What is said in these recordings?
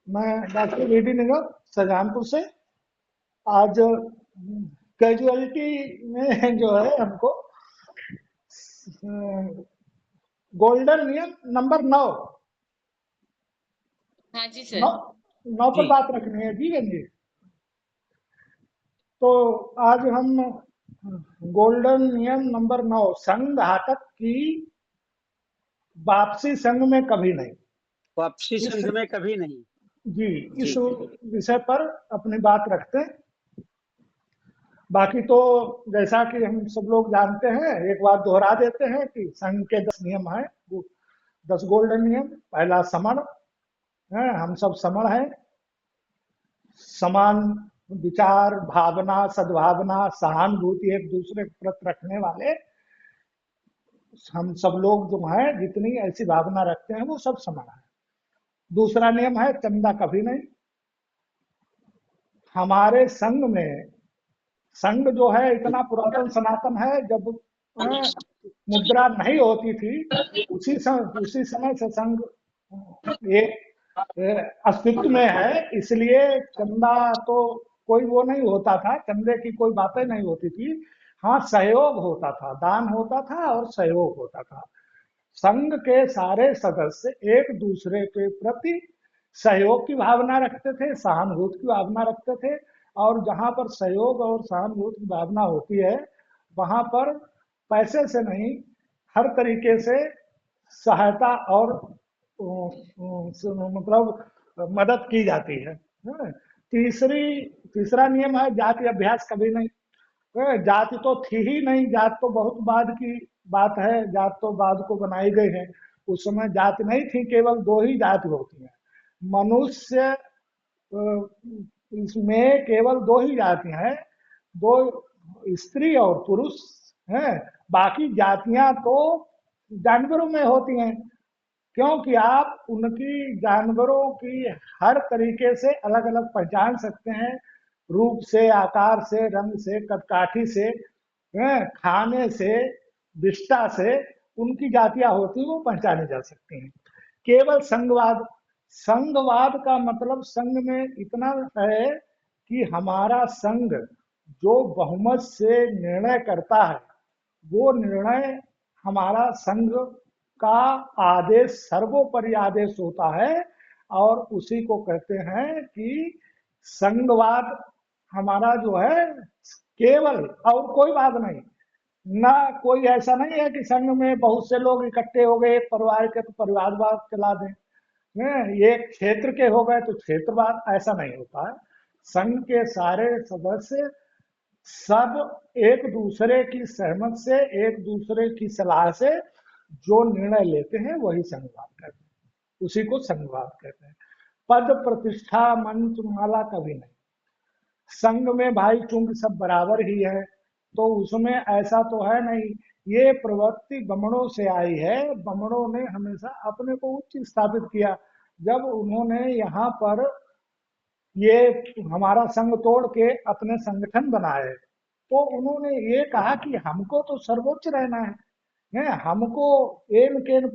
मैं doctor VD निगम शाहजहांपुर से। आज कैजुअलिटी में जो है हमको गोल्डन नियम नंबर 9 हाँ जी नौ सर। नौ जी। पर बात रखनी है जी गंजी। तो आज हम गोल्डन नियम नंबर 9 संघ घातक की वापसी संघ में कभी नहीं, वापसी इस संघ में कभी नहीं। जी इस जी। विषय पर अपनी बात रखते हैं। बाकी तो जैसा कि हम सब लोग जानते हैं, एक बार दोहरा देते हैं कि संघ के 10 नियम हैं, 10 गोल्डन नियम। पहला समण है, हम सब समण हैं, समान विचार, भावना, सद्भावना, सहानुभूति एक दूसरे के प्रति रखने वाले हम सब लोग जो हैं, जितनी ऐसी भावना रखते हैं वो सब समान है। दूसरा नियम है चंदा कभी नहीं। हमारे संघ में, संघ जो है इतना पुरातन सनातन है, जब मुद्रा नहीं होती थी उसी समय से संघ एक अस्तित्व में है। इसलिए चंदा तो कोई वो नहीं होता था, चंदे की कोई बातें नहीं होती थी। हाँ, सहयोग होता था, दान होता था और सहयोग होता था। संघ के सारे सदस्य एक दूसरे के प्रति सहयोग की भावना रखते थे, सहानुभूति की भावना रखते थे। और जहां पर सहयोग और सहानुभूति की भावना होती है, वहां पर पैसे से नहीं, हर तरीके से सहायता और मतलब मदद की जाती है। तीसरा नियम है जाति अभ्यास कभी नहीं। जाति तो थी ही नहीं, जात तो बहुत बाद की बात है, जात तो बाद को बनाई गई है। उस समय जाति नहीं थी, केवल दो ही जाति होती है। मनुष्य इसमें केवल दो ही जातियां हैं, दो, स्त्री और पुरुष हैं। बाकी जातियां तो जानवरों में होती हैं, क्योंकि आप उनकी जानवरों की हर तरीके से अलग अलग पहचान सकते हैं। रूप से, आकार से, रंग से, कदकाठी से, खाने से, विष्ठा से उनकी जातियां होती वो पहचानी जा सकती हैं। केवल संघवाद, संघवाद का मतलब संघ में इतना है कि हमारा संघ जो बहुमत से निर्णय करता है, वो निर्णय हमारा संघ का आदेश सर्वोपरि आदेश होता है। और उसी को कहते हैं कि संघवाद हमारा जो है केवल, और कोई बात नहीं ना। कोई ऐसा नहीं है कि संघ में बहुत से लोग इकट्ठे हो गए एक परिवार के तो परिवारवाद चला दें, ये क्षेत्र के हो गए तो क्षेत्रवाद, ऐसा नहीं होता है। संघ के सारे सदस्य सब एक दूसरे की सहमत से, एक दूसरे की सलाह से जो निर्णय लेते हैं वही संघवाद कहते हैं, उसी को संघवाद कहते हैं। पद प्रतिष्ठा मंच माला कभी नहीं। संघ में भाई चूंकि सब बराबर ही है, तो उसमें ऐसा तो है नहीं। ये प्रवृत्ति बमणों से आई है, बमणों ने हमेशा अपने को उच्च स्थापित किया। जब उन्होंने यहाँ पर ये हमारा संघ तोड़ के अपने संगठन बनाए, तो उन्होंने ये कहा कि हमको तो सर्वोच्च रहना है, हमको एन केन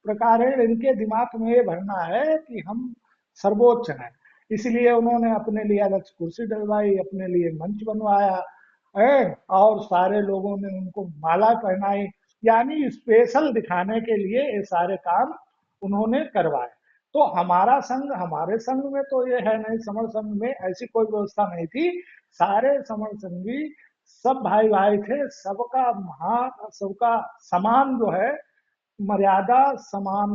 प्रकार इनके दिमाग में ये भरना है कि हम सर्वोच्च हैं। इसलिए उन्होंने अपने लिए अलग कुर्सी डलवाई, अपने लिए मंच बनवाया है, और सारे लोगों ने उनको माला पहनाई। यानी स्पेशल दिखाने के लिए ये सारे काम उन्होंने करवाए। तो हमारा संघ, हमारे संघ में तो ये है नहीं, समर संघ में ऐसी कोई व्यवस्था नहीं थी। सारे समर संघी सब भाई भाई थे, सबका समान जो है मर्यादा, समान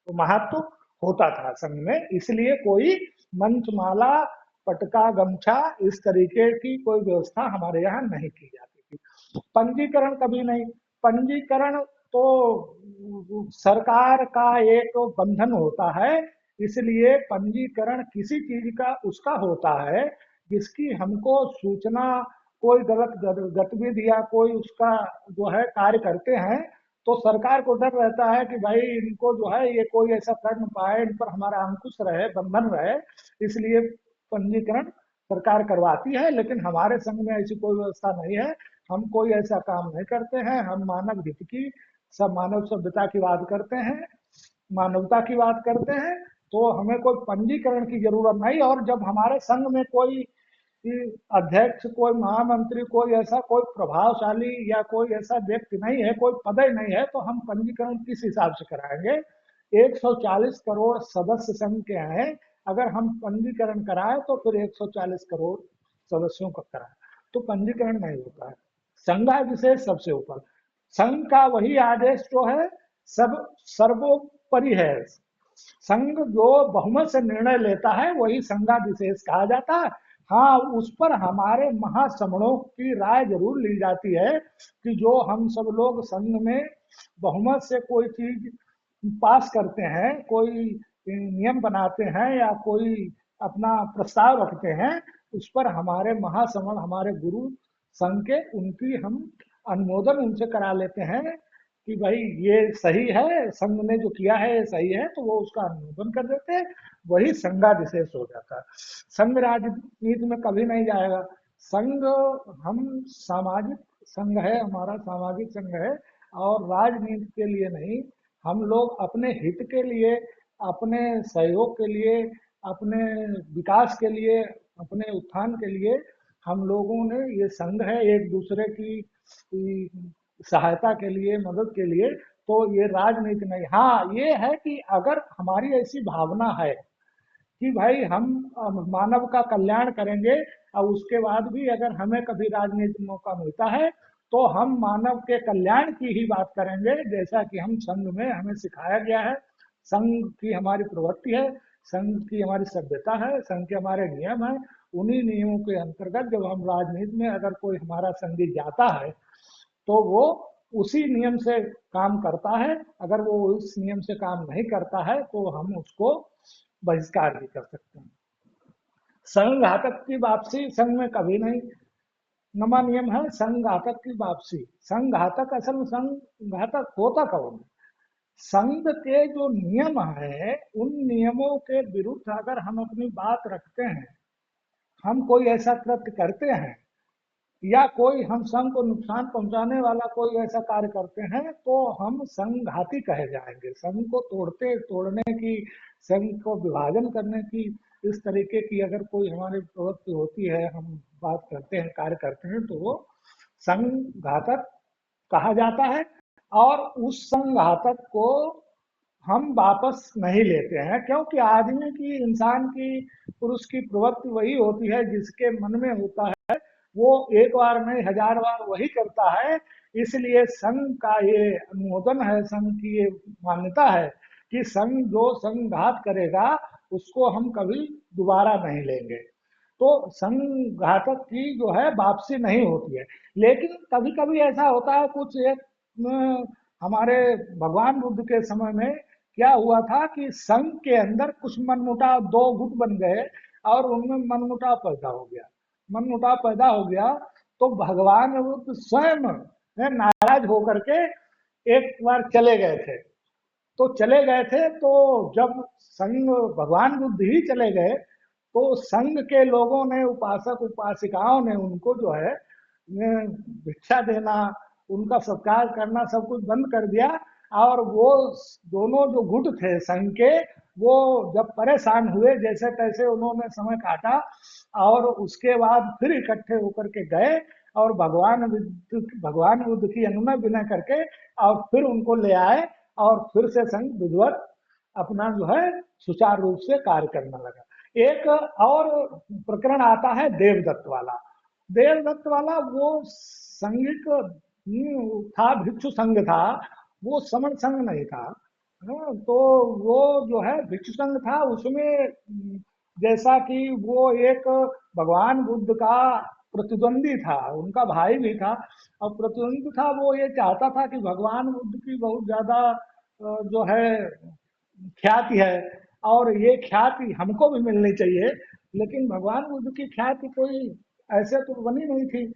महत्व होता था संघ में। इसलिए कोई मंचमाला, पटका, गमछा इस तरीके की कोई व्यवस्था हमारे यहाँ नहीं की जाती थी। पंजीकरण कभी नहीं। पंजीकरण तो सरकार का एक बंधन होता है, इसलिए पंजीकरण किसी चीज का उसका होता है जिसकी हमको सूचना, कोई गलत गतिविधि या कोई उसका जो है कार्य करते हैं, तो सरकार को डर रहता है कि भाई इनको जो है ये कोई ऐसा कर न पाए, इन पर हमारा अंकुश रहे, बंधन रहे। इसलिए पंजीकरण सरकार करवाती है। लेकिन हमारे संघ में ऐसी कोई व्यवस्था नहीं है, हम कोई ऐसा काम नहीं करते हैं। हम मानव हित की, सब मानव सभ्यता की बात करते हैं, मानवता की बात करते हैं। तो हमें कोई पंजीकरण की जरूरत नहीं। और जब हमारे संघ में कोई अध्यक्ष, कोई महामंत्री, कोई ऐसा कोई प्रभावशाली या कोई ऐसा व्यक्ति नहीं है, कोई पद ही नहीं है, तो हम पंजीकरण किस हिसाब से कराएंगे? 140 करोड़ सदस्य संघ के हैं, अगर हम पंजीकरण कराएं तो फिर 140 करोड़ सदस्यों का कराएं, तो पंजीकरण नहीं होता है। संघ विशेष सबसे ऊपर, संघ का वही आदेश जो है सब सर्वोपरि है। संघ जो बहुमत से निर्णय लेता है वही संघाधिशेष कहा जाता है। हाँ, उस पर हमारे महासमणों की राय जरूर ली जाती है कि जो हम सब लोग संघ में बहुमत से कोई चीज पास करते हैं, कोई नियम बनाते हैं या कोई अपना प्रस्ताव रखते हैं, उस पर हमारे महासमण, हमारे गुरु संघ के, उनकी हम अनुमोदन उनसे करा लेते हैं कि भाई ये सही है, संघ ने जो किया है ये सही है, तो वो उसका अनुमोदन कर देते हैं, वही संघाधिशेष हो जाता है। संघ राजनीति में कभी नहीं जाएगा। संघ, हम सामाजिक संघ है, हमारा सामाजिक संघ है, और राजनीति के लिए नहीं, हम लोग अपने हित के लिए, अपने सहयोग के लिए, अपने विकास के लिए, अपने उत्थान के लिए हम लोगों ने ये संघ है, एक दूसरे की सहायता के लिए, मदद के लिए। तो ये राजनीति नहीं। हाँ, ये है कि अगर हमारी ऐसी भावना है कि भाई हम मानव का कल्याण करेंगे, और उसके बाद भी अगर हमें कभी राजनीति में मौका मिलता है तो हम मानव के कल्याण की ही बात करेंगे, जैसा कि हम संघ में हमें सिखाया गया है। संघ की हमारी प्रवृत्ति है, संघ की हमारी सभ्यता है, संघ के हमारे नियम है। उन्हीं नियमों के अंतर्गत जब हम राजनीति में अगर कोई हमारा संगी जाता है तो वो उसी नियम से काम करता है। अगर वो उस नियम से काम नहीं करता है तो हम उसको बहिष्कार भी कर सकते हैं। संघ घातक की वापसी संघ में कभी नहीं। नमा नियम है संघ घातक की वापसी। संघ घातक, असल में संघ घातक होता कौन है? संघ के जो नियम है, उन नियमों के विरुद्ध अगर हम अपनी बात रखते हैं, हम कोई ऐसा कृत्य करते हैं, या कोई हम संघ को नुकसान पहुंचाने वाला कोई ऐसा कार्य करते हैं, तो हम संघाती कहे जाएंगे। संघ को तोड़ने की, संघ को विभाजन करने की, इस तरीके की अगर कोई हमारी प्रवृत्ति होती है, हम बात करते हैं, कार्य करते हैं, तो वो संघातक कहा जाता है। और उस संघातक को हम वापस नहीं लेते हैं, क्योंकि आदमी की, इंसान की, पुरुष की प्रवृत्ति वही होती है जिसके मन में होता है, वो एक बार नहीं 1000 बार वही करता है। इसलिए संघ का ये अनुमोदन है, संघ की ये मान्यता है कि संघ जो संघात करेगा उसको हम कभी दोबारा नहीं लेंगे। तो संघातक की जो है वापसी नहीं होती है। लेकिन कभी कभी ऐसा होता है, कुछ एक हमारे भगवान बुद्ध के समय में क्या हुआ था कि संघ के अंदर कुछ मनमुटाव, दो गुट बन गए और उनमें मनमुटाव पैदा हो गया। मनमुटाव पैदा हो गया तो भगवान बुद्ध स्वयं नाराज होकर के एक बार चले गए थे। तो चले गए थे, तो जब संघ, भगवान बुद्ध ही चले गए, तो संघ के लोगों ने, उपासक उपासिकाओं ने उनको जो है भिक्षा देना, उनका सत्कार करना, सब कुछ बंद कर दिया। और वो दोनों जो गुट थे संघ के, वो जब परेशान हुए, जैसे तैसे उन्होंने समय काटा, और उसके बाद फिर इकट्ठे होकर के गए और भगवान बुद्ध की अनुनय विनय करके और फिर उनको ले आए, और फिर से संघ विधिवत अपना जो है सुचारू रूप से कार्य करने लगा। एक और प्रकरण आता है देवदत्त वाला। देवदत्त वाला वो संघिक था, भिक्षु संघ था, वो समण संघ नहीं था। तो वो जो है भिक्षु संघ था, उसमें जैसा कि वो एक भगवान बुद्ध का प्रतिद्वंदी था, उनका भाई भी था और प्रतिद्वंदी था। वो ये चाहता था कि भगवान बुद्ध की बहुत ज्यादा जो है ख्याति है, और ये ख्याति हमको भी मिलनी चाहिए। लेकिन भगवान बुद्ध की ख्याति कोई ऐसे तो बनी नहीं थी।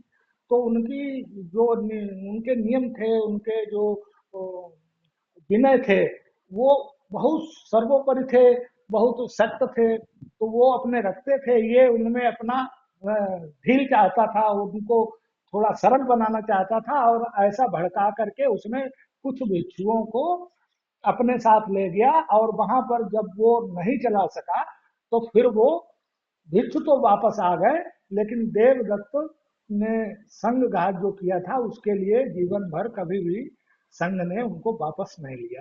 तो उनकी जो उनके नियम थे, उनके जो विनय थे, वो बहुत सर्वोपरि थे, बहुत सख्त थे। तो वो अपने रखते थे, ये उनमें अपना ढील चाहता था, उनको थोड़ा सरल बनाना चाहता था, और ऐसा भड़का करके उसने कुछ भिक्षुओं को अपने साथ ले गया, और वहां पर जब वो नहीं चला सका तो फिर वो भिक्षु तो वापस आ गए, लेकिन देवदत्त ने संग घात जो किया था उसके लिए जीवन भर कभी भी संघ ने उनको वापस नहीं लिया।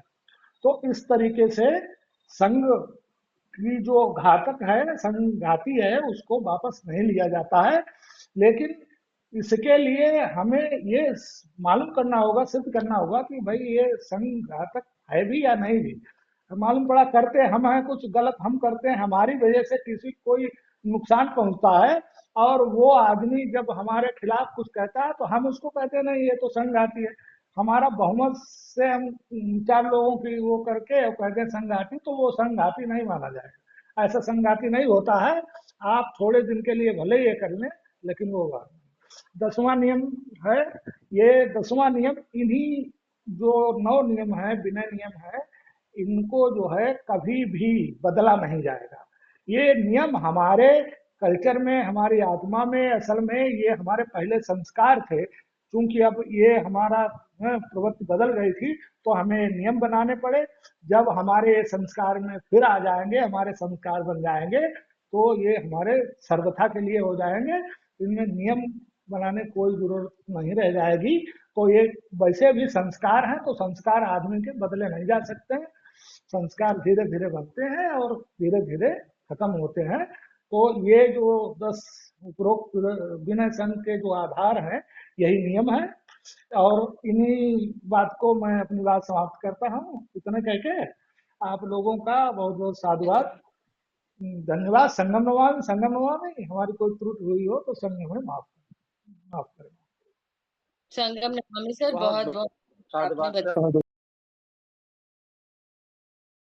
तो इस तरीके से संघ की जो घातक है, संघाती है, उसको वापस नहीं लिया जाता है। लेकिन इसके लिए हमें ये मालूम करना होगा, सिद्ध करना होगा कि भाई ये संघातक है भी या नहीं भी। मालूम पड़ा करते हम हैं, कुछ गलत हम करते हैं, हमारी वजह से किसी कोई नुकसान पहुंचता है, और वो आदमी जब हमारे खिलाफ कुछ कहता है तो हम उसको कहते हैं नहीं ये तो संघाती है। हमारा बहुमत से हम चार लोगों की वो करके और कहते हैं संघाती, तो वो संघाती नहीं माना जाएगा, ऐसा संघाती नहीं होता है। आप थोड़े दिन के लिए भले ये कर लें, लेकिन वो होगा। 10वां नियम है, ये 10वां नियम इन्हीं जो 9 नियम है, विनय नियम है, इनको जो है कभी भी बदला नहीं जाएगा। ये नियम हमारे कल्चर में, हमारी आत्मा में, असल में ये हमारे पहले संस्कार थे। क्योंकि अब ये हमारा प्रवृत्ति बदल गई थी, तो हमें नियम बनाने पड़े। जब हमारे संस्कार में फिर आ जाएंगे, हमारे संस्कार बन जाएंगे, तो ये हमारे सर्वथा के लिए हो जाएंगे। इनमें नियम बनाने की कोई जरूरत नहीं रह जाएगी। तो ये वैसे भी संस्कार हैं, तो संस्कार आदमी के बदले नहीं जा सकते हैं। संस्कार धीरे धीरे बनते हैं और धीरे धीरे खत्म होते हैं। तो ये जो 10 उपरोक्त विनय संघ के जो आधार हैं, यही नियम है। और इन्हीं बात को मैं अपनी बात समाप्त करता हूँ, इतने कह के आप लोगों का बहुत बहुत साधुवाद, धन्यवाद। संगम नवामि हमारी कोई त्रुटि हुई हो तो संगम में माफ करें। संगम नमामि सर, बहुत बहुत बहुत बहुत आपने साधुवाद बताया। सर।